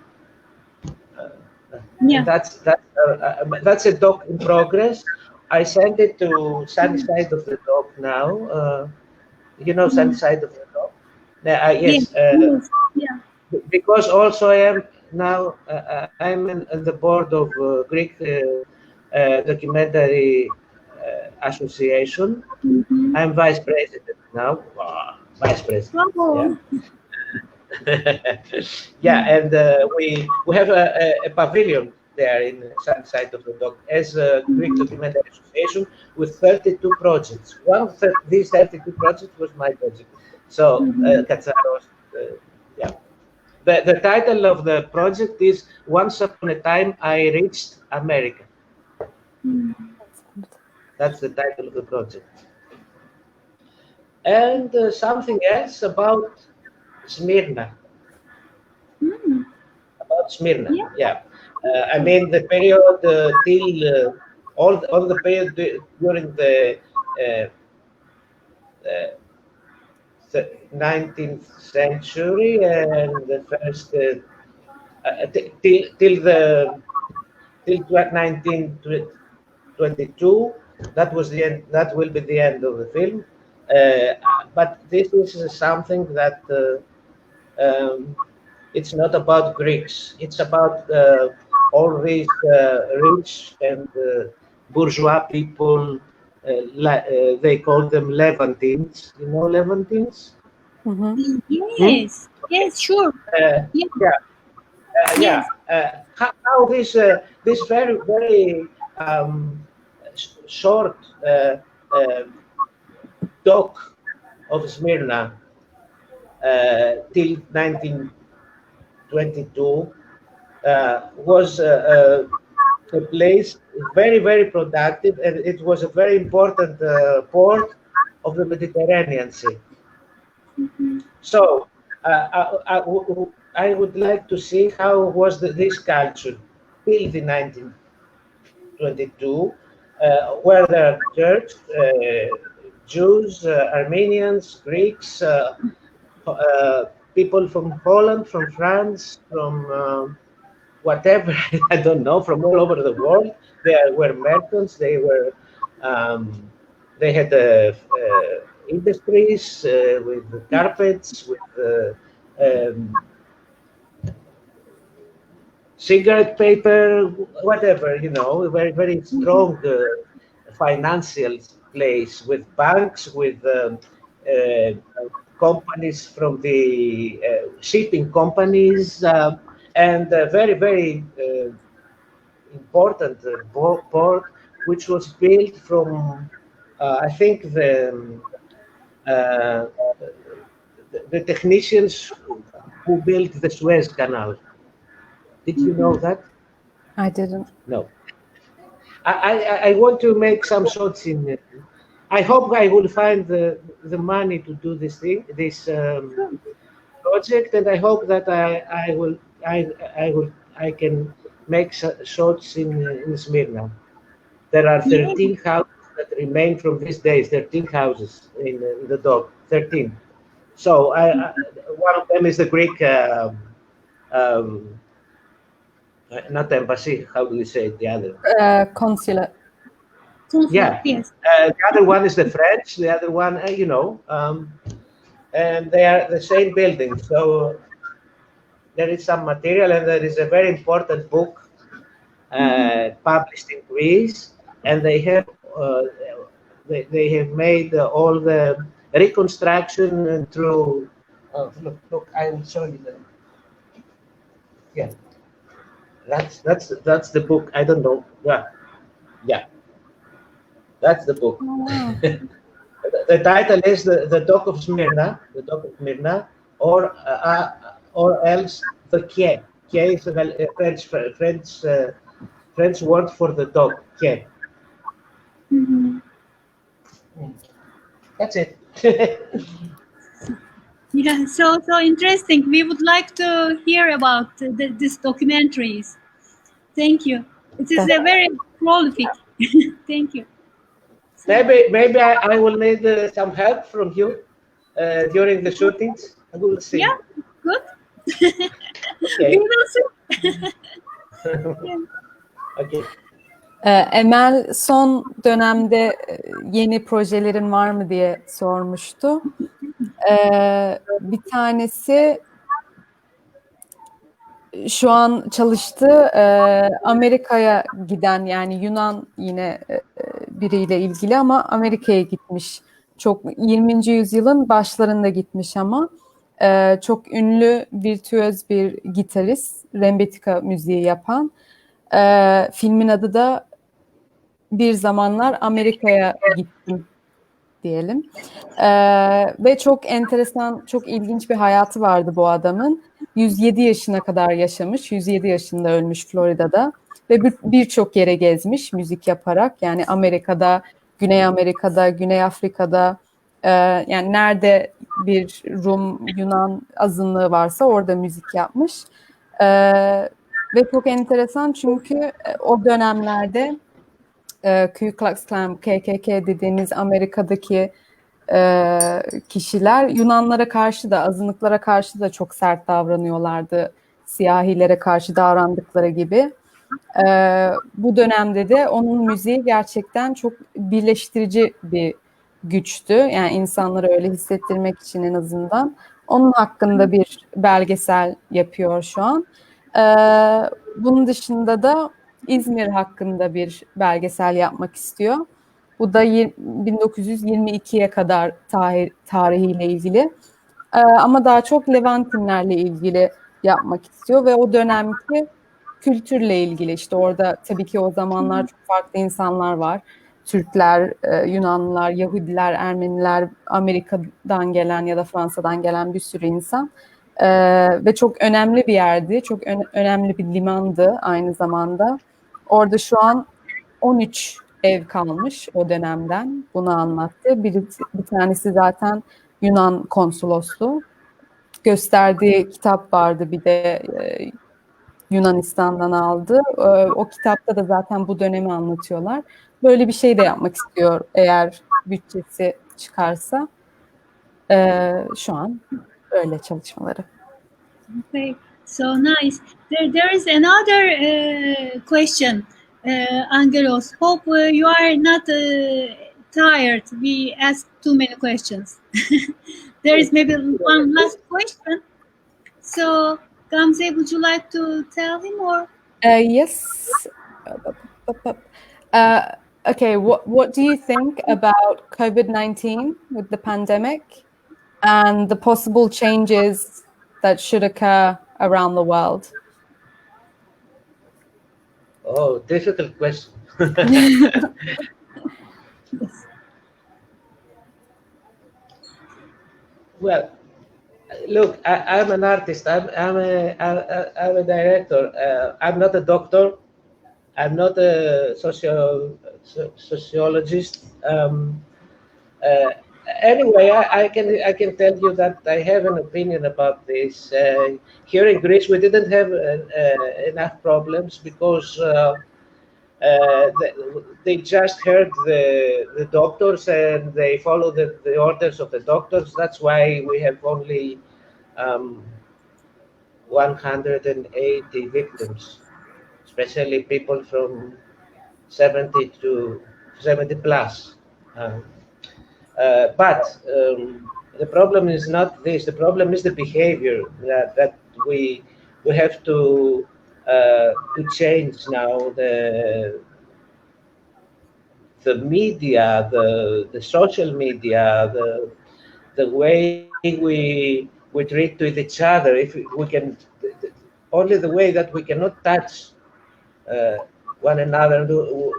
That's a doc in progress. I sent it to Sunny Side of the Dog now. You know, Sunny Side of the Dog. Yes. Yeah. Because also I am now I'm in the board of Greek Documentary Association. I'm vice president now. Vice president. Oh. Yeah, and we have a pavilion there in Sunnyside of the Dog as a Greek Documentary Association with 32 projects. One of these 32 projects was my project. So Katsaros, yeah. The title of the project is Once Upon a Time I Reached America. That's the title of the project. And something else about Smyrna. About Smyrna, yeah. I mean the period till all the period during the 19th century and the first till 1922. That was the end. That will be the end of the film. But this is something that it's not about Greeks. It's about all these rich and bourgeois people. They call them Levantines. You know Levantines? Mm-hmm. Yes, yes, sure. How this very short dock of Smyrna till 1922 was a place very productive, and it was a very important port of the Mediterranean Sea. So I would like to see how was this culture till the 1922, where there are Turks, Jews, Armenians, Greeks, people from Holland, from France, from whatever, I don't know, from all over the world. They were merchants. They were, they had industries with carpets, with cigarette paper, whatever, you know, very strong financial place with banks, with companies from the shipping companies, and very important port, which was built from, I think, the technicians who built the Suez Canal. Did you know that? I didn't. No. I want to make some shots in it. I hope I will find the money to do this project, and I hope that I can make shots in Smyrna. There are 13 houses that remain from these days. 13 houses in the dock. 13. So one of them is the Greek. Not embassy. How do you say it? The other consulate. Yeah. Yes. The other one is the French. The other one, you know, and they are the same building. So there is some material, and there is a very important book published in Greece, and they have made all the reconstruction through. Look, I will show you them. Yeah. That's the book. I don't know. Yeah. That's the book. Oh, wow. The title is the Dock of Smyrna, or else the quai. Quai is a French word for the dock. Quai. That's it. Yeah, so interesting. We would like to hear about these documentaries. Thank you. It is a very prolific. Thank you. Maybe I will need some help from you during the shootings. I will see. Yeah, good. Okay. We will see. Okay. Emel son dönemde yeni projelerin var mı diye sormuştu. Bir tanesi şu an çalıştığı Amerika'ya giden, yani Yunan yine biriyle ilgili ama Amerika'ya gitmiş. Çok 20. yüzyılın başlarında gitmiş ama çok ünlü virtüöz bir gitarist, rembetika müziği yapan. Filmin adı da Bir Zamanlar Amerika'ya Gittim diyelim. Ve çok enteresan, çok ilginç bir hayatı vardı bu adamın. 107 yaşına kadar yaşamış, 107 yaşında ölmüş Florida'da ve birçok yere gezmiş müzik yaparak. Yani Amerika'da, Güney Amerika'da, Güney Afrika'da, yani nerede bir Rum, Yunan azınlığı varsa orada müzik yapmış. Ve çok enteresan çünkü o dönemlerde Ku Klux Klan, KKK dediğimiz Amerika'daki kişiler Yunanlara karşı da, azınlıklara karşı da çok sert davranıyorlardı. Siyahilere karşı davrandıkları gibi. Bu dönemde de onun müziği gerçekten çok birleştirici bir güçtü. Yani insanları öyle hissettirmek için en azından. Onun hakkında bir belgesel yapıyor şu an. Bunun dışında da İzmir hakkında bir belgesel yapmak istiyor. Bu da 1922'ye kadar tarihiyle ilgili. Ama daha çok Levantinlerle ilgili yapmak istiyor ve o dönemki kültürle ilgili. İşte orada tabii ki o zamanlar çok farklı insanlar var. Türkler, Yunanlılar, Yahudiler, Ermeniler, Amerika'dan gelen ya da Fransa'dan gelen bir sürü insan. Ve çok önemli bir yerdi, çok önemli bir limandı aynı zamanda. Orada şu an 13 ev kalmış o dönemden, bunu anlattı. Bir tanesi zaten Yunan konsolosluğu. Gösterdiği kitap vardı bir de Yunanistan'dan aldı. O kitapta da zaten bu dönemi anlatıyorlar. Böyle bir şey de yapmak istiyor eğer bütçesi çıkarsa. Şu an öyle çalışmaları. Okay, so nice. There is another question, Angelos. Hope you are not tired. We asked too many questions. There is maybe one last question. So, Gamze, would you like to tell him or? Yes. Okay, what do you think about COVID-19 with the pandemic and the possible changes that should occur around the world? Oh, difficult question. Well, look, I'm an artist. I'm a director. I'm not a doctor. I'm not a sociologist. Anyway, I can tell you that I have an opinion about this. Here in Greece, we didn't have enough problems because they just heard the doctors and they followed the orders of the doctors. That's why we have only 180 victims, especially people from 70 plus. But the problem is not this. The problem is the behavior that we have to change now. The media, the social media, the way we treat with each other. If we can, only the way that we cannot touch one another,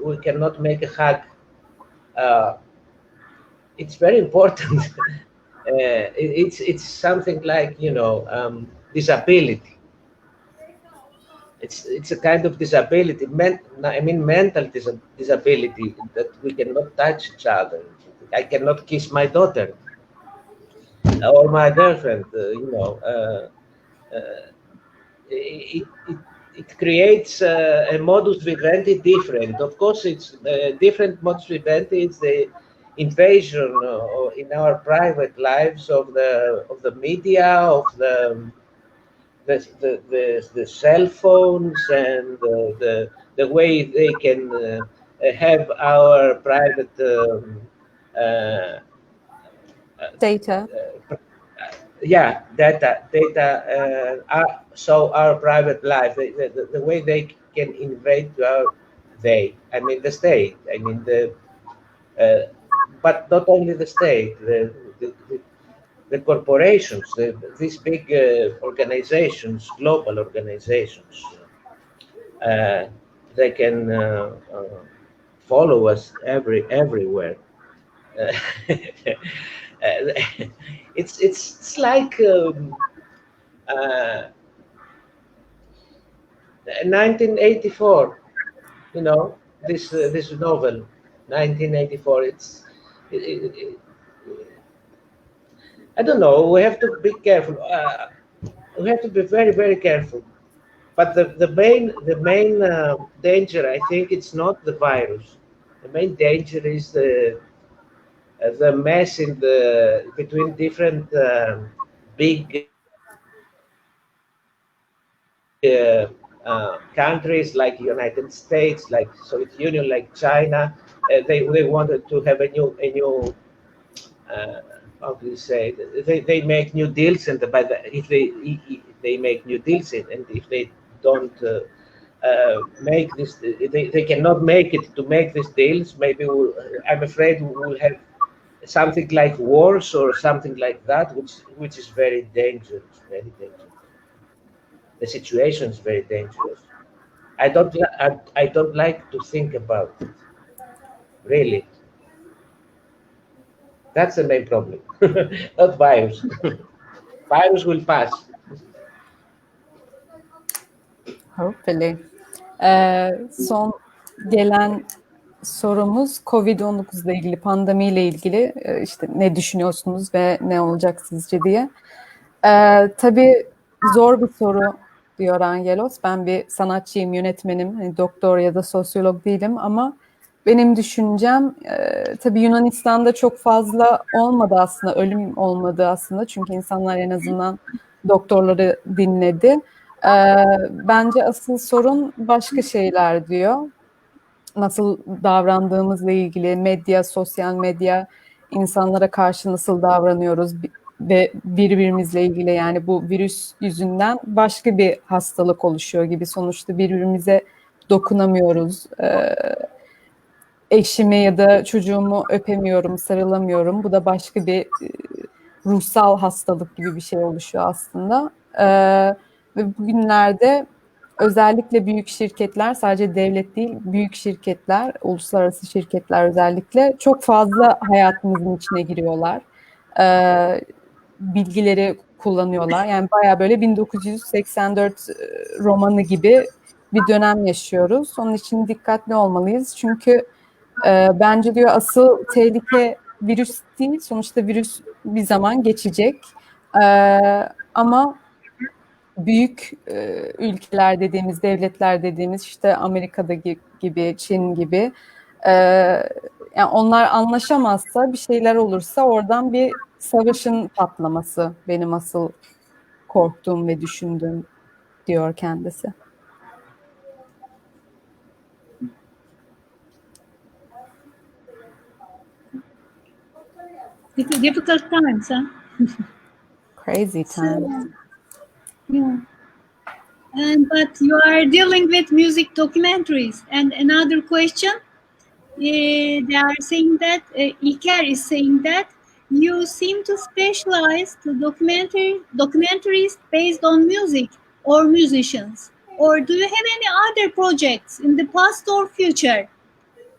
we cannot make a hug. It's very important. It's something like, you know, disability. It's a kind of disability. Mental disability, that we cannot touch each other. I cannot kiss my daughter or my girlfriend. You know, it creates a modus vivendi different. Of course, it's different modus vivendi. It's the invasion in our private lives of the media, of the cell phones, and the way they can have our private data. Data. So our private life, the way they can invade the state. I mean but not only the state, the corporations, these big organizations, global organizations, they can follow us everywhere. It's like 1984. You know, this novel, 1984. I don't know. We have to be careful. We have to be very, very careful. But the main danger, I think, it's not the virus. The main danger is the mess in between different big countries like United States, like Soviet Union, like China. They wanted to have a new how do you say? They make new deals, and if they make new deals, and if they don't make this, they cannot make it to make these deals. Maybe I'm afraid we'll have something like wars or something like that, which is very dangerous. Very dangerous. The situation is very dangerous. I don't like to think about it. Really. That's the main problem. Not virus. Virus will pass. Hopefully. Son gelen sorumuz COVID-19 ile ilgili, pandemiyle ilgili. İşte ne düşünüyorsunuz ve ne olacak sizce diye. Tabii zor bir soru diyor Angelos. Ben bir sanatçıyım, yönetmenim. Hani doktor ya da sosyolog değilim ama benim düşüncem tabii Yunanistan'da çok fazla olmadı aslında, ölüm olmadı aslında. Çünkü insanlar en azından doktorları dinledi. Bence asıl sorun başka şeyler diyor. Nasıl davrandığımızla ilgili, medya, sosyal medya, insanlara karşı nasıl davranıyoruz ve birbirimizle ilgili, yani bu virüs yüzünden başka bir hastalık oluşuyor gibi. Sonuçta birbirimize dokunamıyoruz. Eşimi ya da çocuğumu öpemiyorum, sarılamıyorum. Bu da başka bir ruhsal hastalık gibi bir şey oluşuyor aslında. Ve bugünlerde özellikle büyük şirketler, sadece devlet değil, büyük şirketler, uluslararası şirketler özellikle çok fazla hayatımızın içine giriyorlar. Bilgileri kullanıyorlar. Yani bayağı böyle 1984 romanı gibi bir dönem yaşıyoruz. Onun için dikkatli olmalıyız. Çünkü bence diyor asıl tehlike virüs değil. Sonuçta virüs bir zaman geçecek. Ama büyük ülkeler dediğimiz, devletler dediğimiz, işte Amerika'da gibi, Çin gibi, yani onlar anlaşamazsa, bir şeyler olursa oradan bir savaşın patlaması benim asıl korktuğum ve düşündüğüm diyor kendisi. Difficult times, huh? Crazy times. So, yeah. But you are dealing with music documentaries. And another question, they are saying that, İlker is saying that you seem to specialize to documentaries based on music or musicians. Or do you have any other projects in the past or future?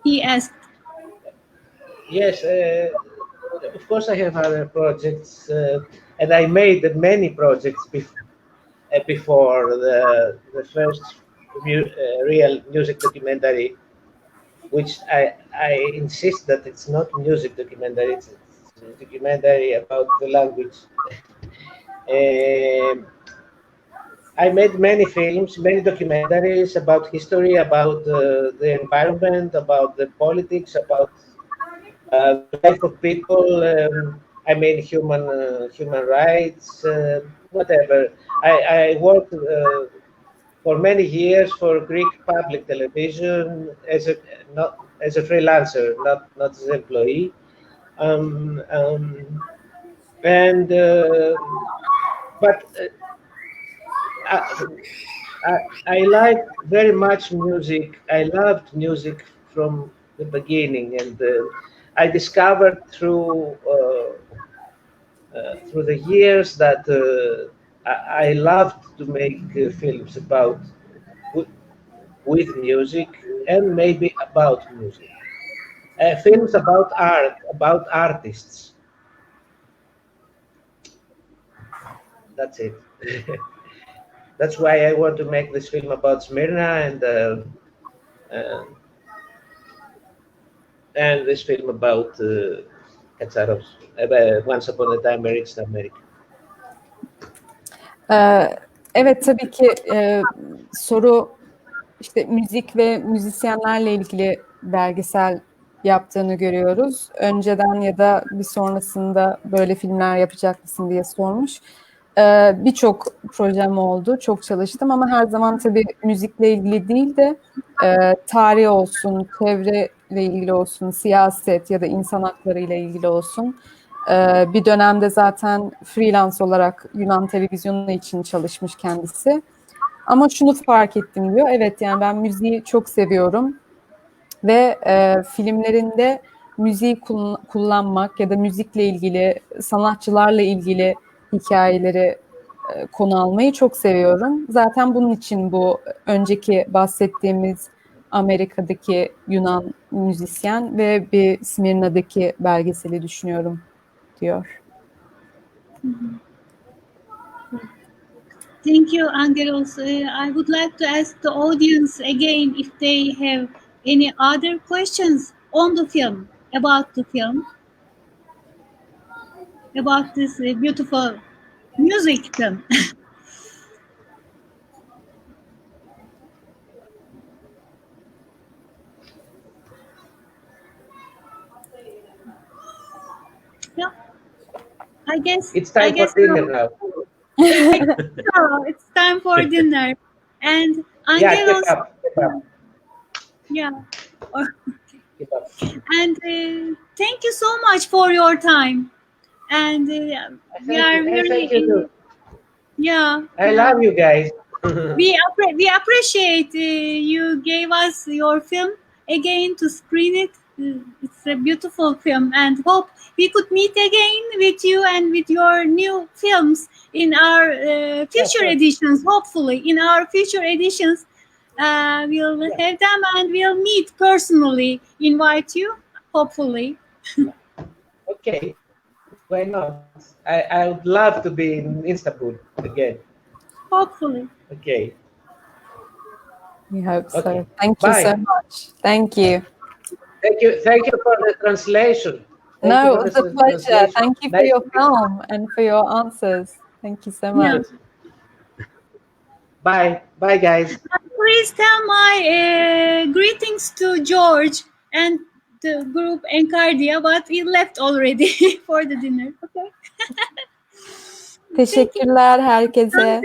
He asked. Yes, of course I have other projects, and I made many projects before the first real music documentary, which I insist that it's not music documentary, it's a documentary about the language. I made many films, many documentaries about history, about the environment, about the politics, about the life of people. I mean, human rights, whatever. I worked for many years for Greek public television as a freelancer, not as an employee. But I like very much music. I loved music from the beginning, and I discovered through the years that I loved to make films about with music and maybe about music. Films about art, about artists. That's it. that's why I want to make this film about Smyrna and this film about Katsaros, Once Upon a Time I Reached America. Evet, tabii ki soru işte müzik ve müzisyenlerle ilgili belgesel yaptığını görüyoruz. Önceden ya da bir sonrasında böyle filmler yapacak mısın diye sormuş. Birçok projem oldu, çok çalıştım ama her zaman tabii müzikle ilgili değil de tarih olsun, çevreyle ilgili olsun, siyaset ya da insan hakları ile ilgili olsun. Bir dönemde zaten freelance olarak Yunan televizyonu için çalışmış kendisi. Ama şunu fark ettim diyor. Evet, yani ben müziği çok seviyorum ve filmlerinde müziği kullanmak ya da müzikle ilgili, sanatçılarla ilgili hikayeleri konu almayı çok seviyorum. Zaten bunun için bu önceki bahsettiğimiz Amerika'daki Yunan müzisyen ve bir Smirna'daki belgeseli düşünüyorum diyor. Thank you, Angelos. I would like to ask the audience again if they have any other questions on the film, about the film, about this beautiful music film. Yeah, I guess It's time for dinner now. So it's time for dinner. And Angelos, Keep up. yeah. Keep up. And thank you so much for your time. And we are Thank very, you. yeah. I love you guys. We appreciate you gave us your film again to screen it. It's a beautiful film, and hope we could meet again with you and with your new films in our future editions. Hopefully, in our future editions, we'll have them and we'll meet personally. Invite you, hopefully. Okay, why not? I would love to be in Istanbul again. Hopefully. Okay. We hope so. Okay. Thank you Bye. so much. Thank you. Thank you for the translation. No, it was a pleasure. Thank you for your film and for your answers. Thank you so much. Bye. Bye, guys. Please tell my greetings to George and the group Encardia, but he left already for the dinner. Okay. Teşekkürler herkese.